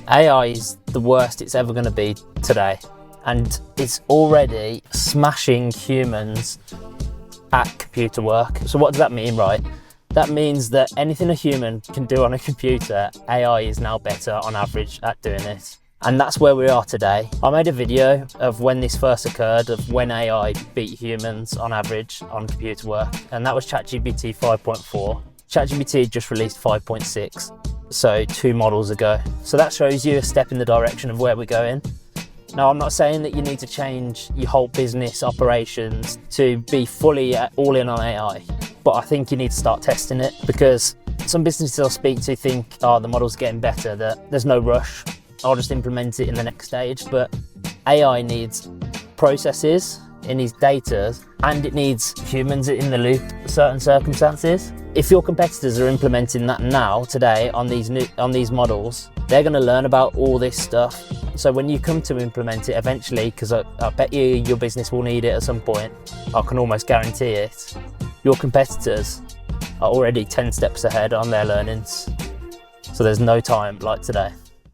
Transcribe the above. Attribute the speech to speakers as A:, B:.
A: AI is the worst it's ever going to be today, and it's already smashing humans at computer work. So what does that mean, right? That means that anything a human can do on a computer, AI is now better on average at doing it. And that's where we are today. I made a video of when this first occurred, of when AI beat humans on average on computer work, and that was ChatGPT 5.4. ChatGPT just released 5.6. So 2 models ago. So that shows you a step in the direction of where we're going. Now, I'm not saying that you need to change your whole business operations to be fully all in on AI, but I think you need to start testing it, because some businesses I'll speak to think, oh, the model's getting better, that there's no rush, I'll just implement it in the next stage. But AI needs processes, it needs data, and it needs humans in the loop in certain circumstances. If your competitors are implementing that now, today, on these models, they're going to learn about all this stuff. So when you come to implement it eventually, because I bet you your business will need it at some point, I can almost guarantee it, your competitors are already 10 steps ahead on their learnings. So there's no time like today.